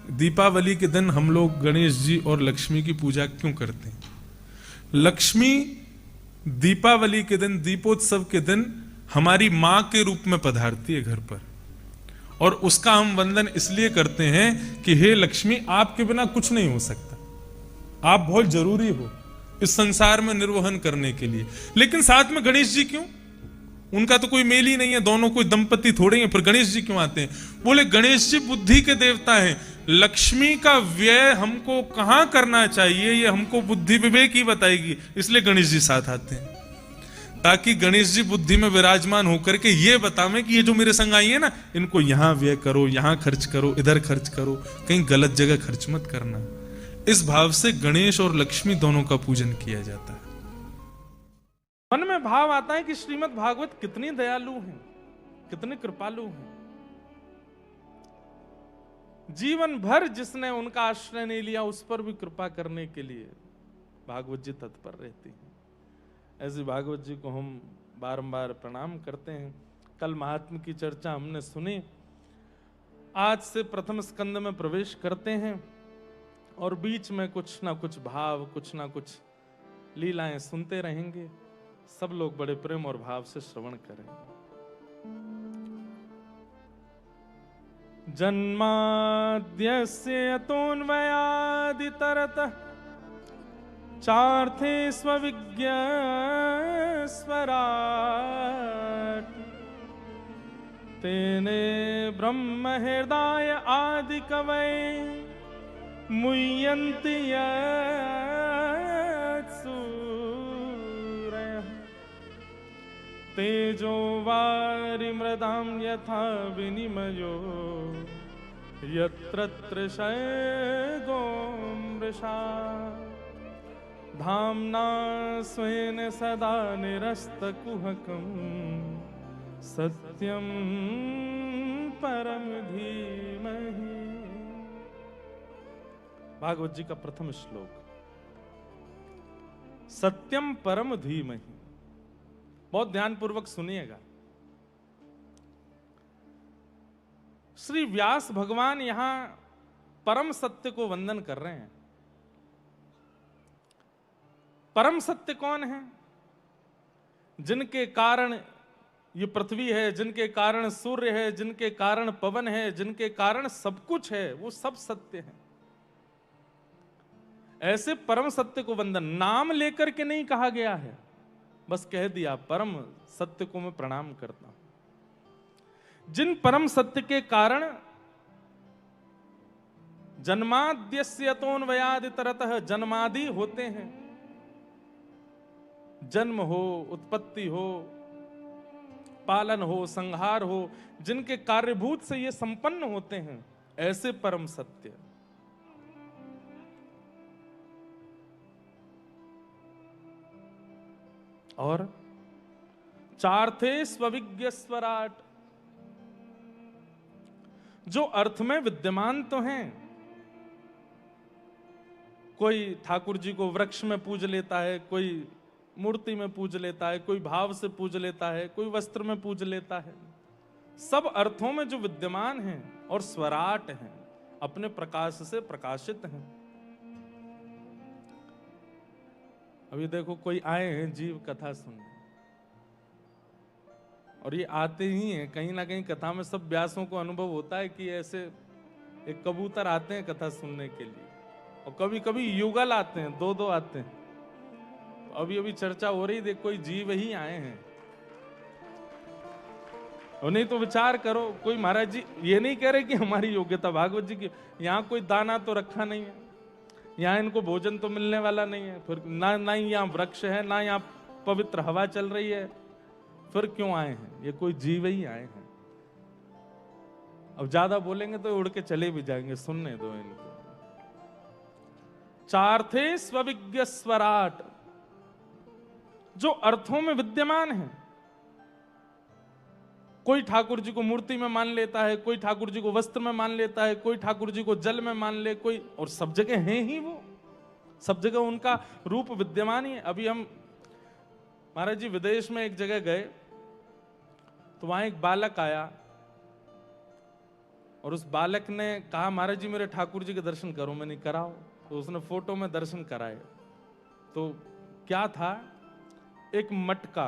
दीपावली के दिन हम लोग गणेश जी और लक्ष्मी की पूजा क्यों करते हैं? लक्ष्मी दीपावली के दिन, दीपोत्सव के दिन हमारी मां के रूप में पधारती है घर पर, और उसका हम वंदन इसलिए करते हैं कि हे लक्ष्मी, आपके बिना कुछ नहीं हो सकता, आप बहुत जरूरी हो इस संसार में निर्वहन करने के लिए। लेकिन साथ में गणेश जी क्यों? उनका तो कोई मेल ही नहीं है, दोनों कोई दंपति थोड़े हैं, फिर गणेश जी क्यों आते हैं? बोले गणेश जी बुद्धि के देवता हैं, लक्ष्मी का व्यय हमको कहां करना चाहिए ये हमको बुद्धि विवेक ही बताएगी, इसलिए गणेश जी साथ आते हैं, ताकि गणेश जी बुद्धि में विराजमान होकर के ये बतावें कि ये जो मेरे संग आई है ना, इनको यहां व्यय करो, यहां खर्च करो, इधर खर्च करो, कहीं गलत जगह खर्च मत करना। इस भाव से गणेश और लक्ष्मी दोनों का पूजन किया जाता है। मन में भाव आता है कि श्रीमद् भागवत कितनी दयालु हैं, कितने कृपालु हैं। जीवन भर जिसने उनका आश्रय नहीं लिया उस पर भी कृपा करने के लिए भागवत जी तत्पर रहती हैं। ऐसे भागवत जी को हम बारंबार प्रणाम करते हैं। कल महात्मा की चर्चा हमने सुनी, आज से प्रथम स्कंद में प्रवेश करते हैं और बीच में कुछ ना कुछ भाव, कुछ ना कुछ लीलाएं सुनते रहेंगे। सब लोग बड़े प्रेम और भाव से श्रवण करें। जन्माद्यस्य यतोऽन्वयादितरतः चार्थे स्वविज्ञ स्वराट तेने ब्रह्म हृदय आदि कवये मुह्यन्ति यत्सूरयः तेजो वारिमृदां यथा विनिमयो यत्र तृषैर्गो मृषा धाम्ना स्वेन सदा निरस्तकुहकं सत्यं परम धीमहि। भागवत जी का प्रथम श्लोक, सत्यम परम धीमहि। बहुत ध्यानपूर्वक सुनिएगा। श्री व्यास भगवान यहां परम सत्य को वंदन कर रहे हैं। परम सत्य कौन है? जिनके कारण ये पृथ्वी है, जिनके कारण सूर्य है, जिनके कारण पवन है, जिनके कारण सब कुछ है, वो सब सत्य है। ऐसे परम सत्य को वंदन नाम लेकर के नहीं कहा गया है, बस कह दिया परम सत्य को मैं प्रणाम करता हूं। जिन परम सत्य के कारण जन्माद्यस्य यतोऽन्वयादितरतः, जन्मादि होते हैं, जन्म हो, उत्पत्ति हो, पालन हो, संहार हो, जिनके कार्यभूत से ये संपन्न होते हैं, ऐसे परम सत्य। और चार्थे स्वविज्ञ स्वराट, जो अर्थ में विद्यमान तो हैं। कोई ठाकुर जी को वृक्ष में पूज लेता है, कोई मूर्ति में पूज लेता है, कोई भाव से पूज लेता है, कोई वस्त्र में पूज लेता है। सब अर्थों में जो विद्यमान हैं और स्वराट हैं, अपने प्रकाश से प्रकाशित हैं। अभी देखो कोई आए हैं जीव कथा सुनने, और ये आते ही हैं, कहीं ना कहीं कथा में सब व्यासों को अनुभव होता है कि ऐसे एक कबूतर आते हैं कथा सुनने के लिए, और कभी कभी युगल आते हैं, दो दो आते हैं। अभी अभी चर्चा हो रही, देख कोई जीव ही आए हैं। और नहीं तो विचार करो, कोई महाराज जी ये नहीं कह रहे कि हमारी योग्यता भागवत जी की, यहाँ कोई दाना तो रखा नहीं है, यहाँ इनको भोजन तो मिलने वाला नहीं है, फिर ना ही यहाँ वृक्ष है, ना यहाँ पवित्र हवा चल रही है, फिर क्यों आए हैं? ये कोई जीव ही आए हैं। अब ज्यादा बोलेंगे तो उड़ के चले भी जाएंगे, सुनने दो इनको। चार्थे स्वविज्ञ स्वराट, जो अर्थों में विद्यमान है। कोई ठाकुर जी को मूर्ति में मान लेता है, कोई ठाकुर जी को वस्त्र में मान लेता है, कोई ठाकुर जी को जल में मान ले, कोई, और सब जगह हैं ही वो, सब जगह उनका रूप विद्यमान ही है। अभी हम महाराज जी विदेश में एक जगह गए तो वहां एक बालक आया और उस बालक ने कहा महाराज जी मेरे ठाकुर जी के दर्शन करो। मैंने कराओ। तो उसने फोटो में दर्शन कराए। तो क्या था, एक मटका,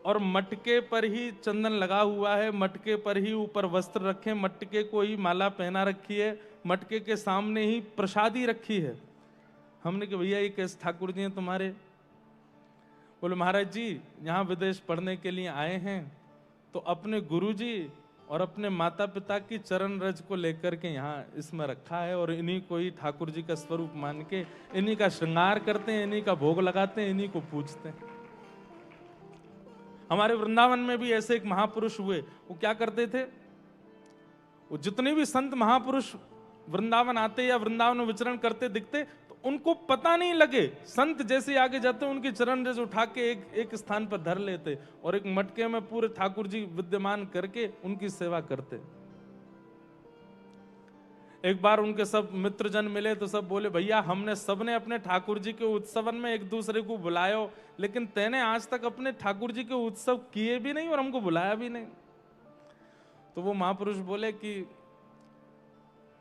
और मटके पर ही चंदन लगा हुआ है, मटके पर ही ऊपर वस्त्र रखे, मटके को ही माला पहना रखी है, मटके के सामने ही प्रसादी रखी है। हमने कहा भैया ये कैसे ठाकुर जी हैं तुम्हारे? बोले महाराज जी यहाँ विदेश पढ़ने के लिए आए हैं, तो अपने गुरु जी और अपने माता पिता की चरण रज को लेकर के यहाँ इसमें रखा है, और इन्हीं को ही ठाकुर जी का स्वरूप मान के इन्हीं का श्रृंगार करते हैं, इन्हीं का भोग लगाते हैं, इन्हीं को पूजते हैं। हमारे वृंदावन में भी ऐसे एक महापुरुष हुए। वो क्या करते थे, वो जितने भी संत महापुरुष वृंदावन आते या वृंदावन में विचरण करते दिखते, तो उनको पता नहीं लगे, संत जैसे आगे जाते उनके चरण रज उठा के एक स्थान पर धर लेते और एक मटके में पूरे ठाकुर जी विद्यमान करके उनकी सेवा करते। एक बार उनके सब मित्रजन मिले तो सब बोले भैया हमने सबने अपने ठाकुर जी के उत्सवन में एक दूसरे को बुलायो, लेकिन तैने आज तक अपने ठाकुर जी के उत्सव किए भी नहीं और हमको बुलाया भी नहीं। तो वो महापुरुष बोले कि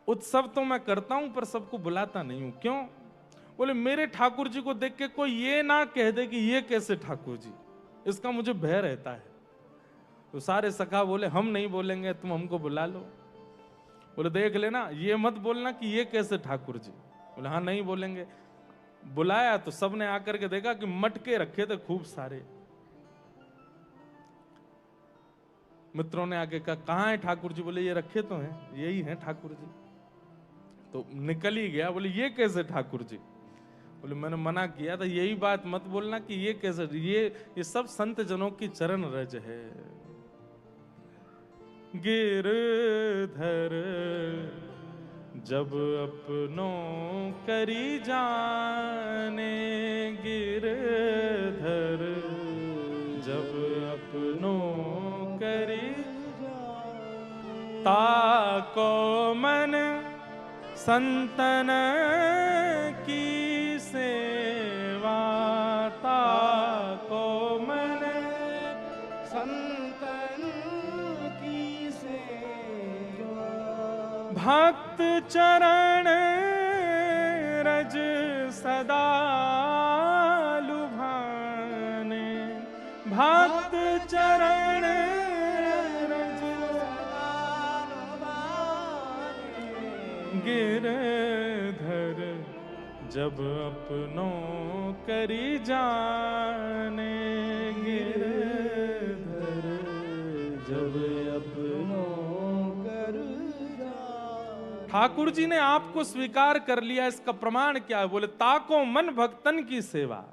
उत्सव तो मैं करता हूं पर सबको बुलाता नहीं हूं। क्यों? बोले मेरे ठाकुर जी को देख के कोई ये ना कह दे कि ये कैसे ठाकुर जी, इसका मुझे भय रहता है। तो सारे सखा बोले हम नहीं बोलेंगे, तुम हमको बुला लो। बोले देख लेना, ये मत बोलना कि ये कैसे ठाकुर जी। बोले हाँ नहीं बोलेंगे। बुलाया तो सबने आकर के देखा कि मटके रखे थे खूब सारे। मित्रों ने आके कहा कहाँ है ठाकुर जी? बोले ये रखे तो हैं, यही हैं ठाकुर जी। तो निकल ही गया। बोले ये कैसे ठाकुर जी? बोले मैंने मना किया था, यही बात मत बोलना कि ये कैसे। ये सब संत जनों की चरण रज है। गिरधर जब अपनों करी जाने, गिरधर जब अपनों करी ताको मन संतन की सेवा, ताको मन संतन की सेवा, भक्त चरण रज सदा लुभाने, भक्त चरण रज सदा लुभाने, गिरधर जब अपनों करी जाने, गिरधर जब अपनों कर जाने। ठाकुर जी ने आपको स्वीकार कर लिया, इसका प्रमाण क्या है? बोले ताको मन भक्तन की सेवा।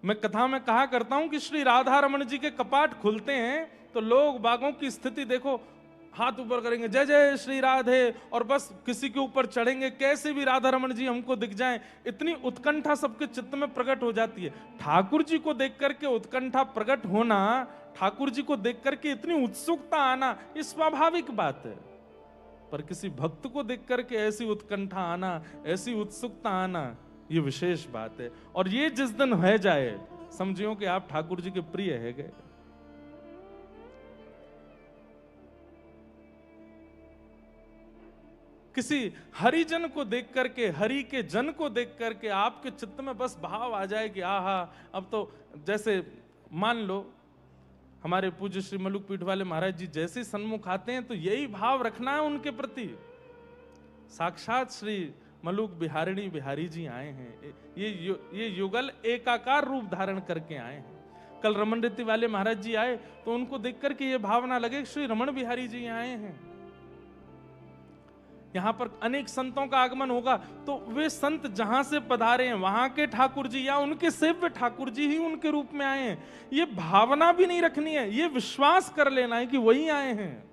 मैं कथा में कहा करता हूं कि श्री राधा रमन जी के कपाट खुलते हैं तो लोग बागों की स्थिति देखो, हाथ ऊपर करेंगे जय जय श्री राधे, और बस किसी के ऊपर चढ़ेंगे, कैसे भी राधा रमन जी हमको दिख जाएं। इतनी उत्कंठा सबके चित्त में प्रकट हो जाती है। ठाकुर जी को देख करके उत्कंठा प्रकट होना, ठाकुर जी को देख करके इतनी उत्सुकता आना, ये स्वाभाविक बात है। पर किसी भक्त को देख करके ऐसी उत्कंठा आना, ऐसी उत्सुकता आना, ये विशेष बात है। और ये जिस दिन है जाए, समझियो कि आप ठाकुर जी के प्रिय है गए। किसी हरिजन को देख करके, हरि के जन को देख करके आपके चित्त में बस भाव आ जाए कि आहा, अब तो जैसे मान लो हमारे पूज्य श्री मलुक पीठ वाले महाराज जी जैसे सन्मुख आते हैं तो यही भाव रखना है उनके प्रति। साक्षात श्री मलुक बिहारिणी बिहारी जी आए हैं, ये युगल एकाकार रूप धारण करके आए हैं। कल रमन रीति वाले महाराज जी आए तो उनको देख करके ये भावना लगे श्री रमन बिहारी जी आए हैं। यहां पर अनेक संतों का आगमन होगा तो वे संत जहां से पधारे हैं वहां के ठाकुर जी या उनके सेव्य ठाकुर जी ही उनके रूप में आए हैं। ये भावना भी नहीं रखनी है, ये विश्वास कर लेना है कि वही आए हैं।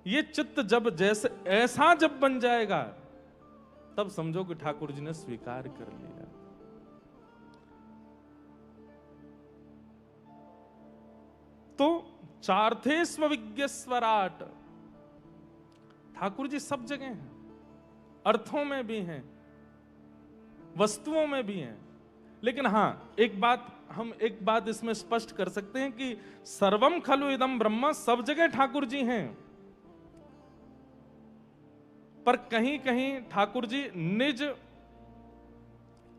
ये चित्त जब जैसे ऐसा जब बन जाएगा तब समझो कि ठाकुर जी ने स्वीकार कर लिया। तो चार्थे स्वविज्ञ स्वराट, ठाकुर जी सब जगह हैं, अर्थों में भी हैं, वस्तुओं में भी हैं। लेकिन हां, एक बात हम एक बात इसमें स्पष्ट कर सकते हैं कि सर्वम खलु इदम ब्रह्म, सब जगह ठाकुर जी हैं, पर कहीं कहीं ठाकुर जी निज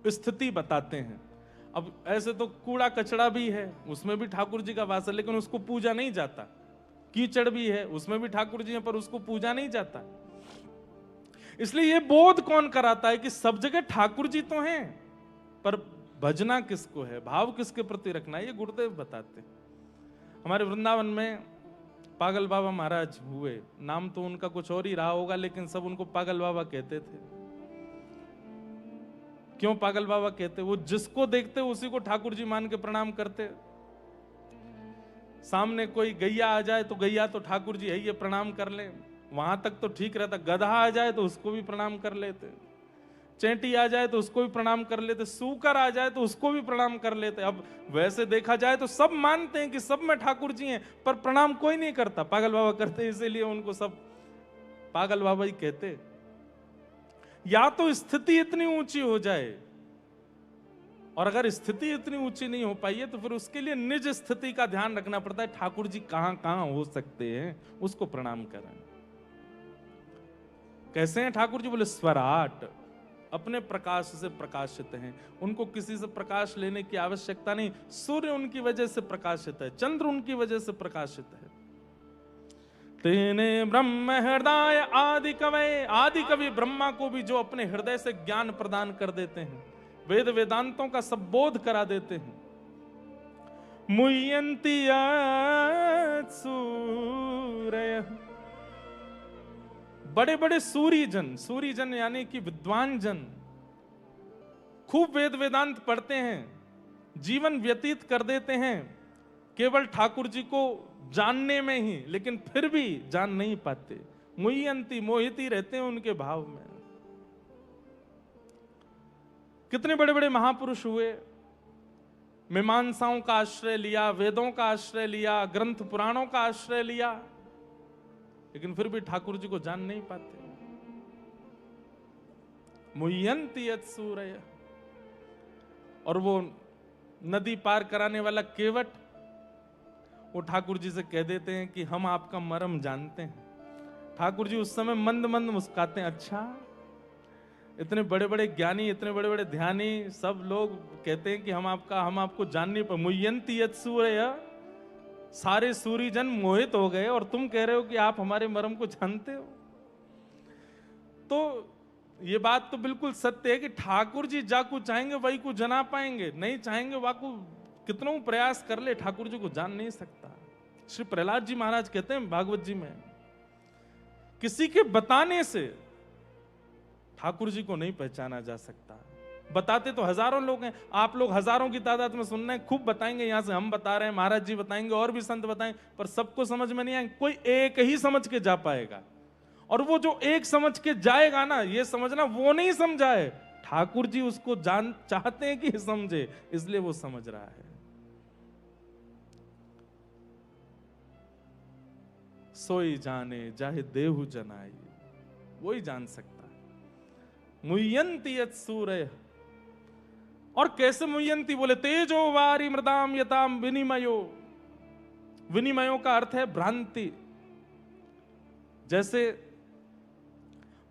स्थिति बताते हैं। अब ऐसे तो कूड़ा कचड़ा भी है, उसमें भी ठाकुर जी का वास है, लेकिन उसको पूजा नहीं जाता। कीचड़ भी है, उसमें भी ठाकुर जी हैं, पर उसको पूजा नहीं जाता। इसलिए ये बोध कौन कराता है कि सब जगह ठाकुर जी तो हैं, पर भजना किसको है, भाव किसके प्रति रखना है, ये गुरुदेव बताते। हमारे वृंदावन में पागल बाबा महाराज हुए, नाम तो उनका कुछ और ही रहा होगा, लेकिन सब उनको पागल बाबा कहते थे। क्यों पागल बाबा कहते? वो जिसको देखते उसी को ठाकुर जी मान के प्रणाम करते। सामने कोई गैया आ जाए तो गैया तो ठाकुर जी है, ये प्रणाम कर ले, वहां तक तो ठीक रहता। गधा आ जाए तो उसको भी प्रणाम कर लेते, चेंटी आ जाए तो उसको भी प्रणाम कर लेते, सूकर आ जाए तो उसको भी प्रणाम कर लेते। अब वैसे देखा जाए तो सब मानते हैं कि सब में ठाकुर जी हैं, पर प्रणाम कोई नहीं करता, पागल बाबा करते, इसीलिए उनको सब पागल बाबा ही कहते। या तो स्थिति इतनी ऊंची हो जाए, और अगर स्थिति इतनी ऊंची नहीं हो पाई है तो फिर उसके लिए निज स्थिति का ध्यान रखना पड़ता है। ठाकुर जी कहां कहां हो सकते हैं, उसको प्रणाम करें। कैसे हैं ठाकुर जी? बोले स्वराट, अपने प्रकाश से प्रकाशित हैं, उनको किसी से प्रकाश लेने की आवश्यकता नहीं। सूर्य उनकी वजह से प्रकाशित है, चंद्र उनकी वजह से प्रकाशित है। तेने ब्रह्म हृदय आदि कवि, आदि कवि ब्रह्मा को भी जो अपने हृदय से ज्ञान प्रदान कर देते हैं, वेद वेदांतों का सब बोध करा देते हैं। मुयंती सूरय, बड़े बड़े सूरीजन, सूरीजन यानी कि विद्वान जन, खूब वेद वेदांत पढ़ते हैं, जीवन व्यतीत कर देते हैं केवल ठाकुर जी को जानने में ही, लेकिन फिर भी जान नहीं पाते। मुयंती, मोहिती रहते हैं उनके भाव में। कितने बड़े बड़े महापुरुष हुए, मीमांसाओं का आश्रय लिया, वेदों का आश्रय लिया, ग्रंथ पुराणों का आश्रय लिया, लेकिन फिर भी ठाकुर जी को जान नहीं पाते। मुयंती यत् सूरय, और वो नदी पार कराने वाला केवट, वो ठाकुर जी से कह देते हैं कि हम आपका मर्म जानते हैं। ठाकुर जी उस समय मंद मंद मुस्काते हैं। अच्छा, इतने बड़े बड़े ज्ञानी, इतने बड़े बड़े ध्यानी, सब लोग कहते हैं कि हम आपको जान नहीं पाए। मुयंती यत् सूरय, सारे सूरीजन मोहित हो गए, और तुम कह रहे हो कि आप हमारे मर्म को जानते हो। तो ये बात तो बिल्कुल सत्य है कि ठाकुर जी जाकू चाहेंगे वही को जना पाएंगे, नहीं चाहेंगे वाकू कितनों प्रयास कर ले ठाकुर जी को जान नहीं सकता। श्री प्रहलाद जी महाराज कहते हैं भागवत जी में, किसी के बताने से ठाकुर जी को नहीं पहचाना जा सकता। बताते तो हजारों लोग हैं, आप लोग हजारों की तादाद में सुन रहे हैं, खूब बताएंगे, यहां से हम बता रहे हैं, महाराज जी बताएंगे, और भी संत बताएंगे, पर सबको समझ में नहीं आएंगे। कोई एक ही समझ के जा पाएगा, और वो जो एक समझ के जाएगा ना, ये समझना वो नहीं समझा है, ठाकुर जी उसको जान चाहते हैं कि समझे, इसलिए वो समझ रहा है। सोई जाने जाहे देहु जनाई, वही जान सकता है। मुयंती यत् सूरय, और कैसे मुयंती? बोले तेजो वारी मृदाम यताम विनिमयो। विनिमयो का अर्थ है भ्रांति। जैसे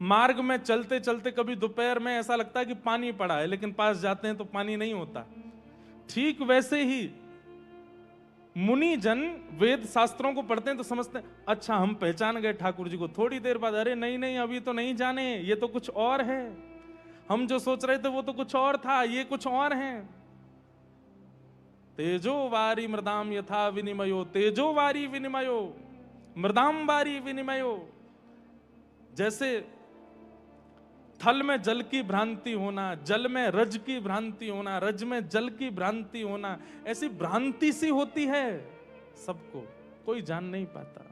मार्ग में चलते चलते कभी दोपहर में ऐसा लगता है कि पानी पड़ा है, लेकिन पास जाते हैं तो पानी नहीं होता, ठीक वैसे ही मुनि जन वेद शास्त्रों को पढ़ते हैं तो समझते हैं, अच्छा हम पहचान गए ठाकुर जी को। थोड़ी देर बाद, अरे नहीं नहीं, अभी तो नहीं जाने, ये तो कुछ और है, हम जो सोच रहे थे वो तो कुछ और था, ये कुछ और है। तेजो वारी मृदाम यथा विनिमयो, तेजो वारी विनिमयो, मृदाम वारी विनिमयो। जैसे थल में जल की भ्रांति होना, जल में रज की भ्रांति होना, रज में जल की भ्रांति होना, ऐसी भ्रांति सी होती है सबको, कोई जान नहीं पाता।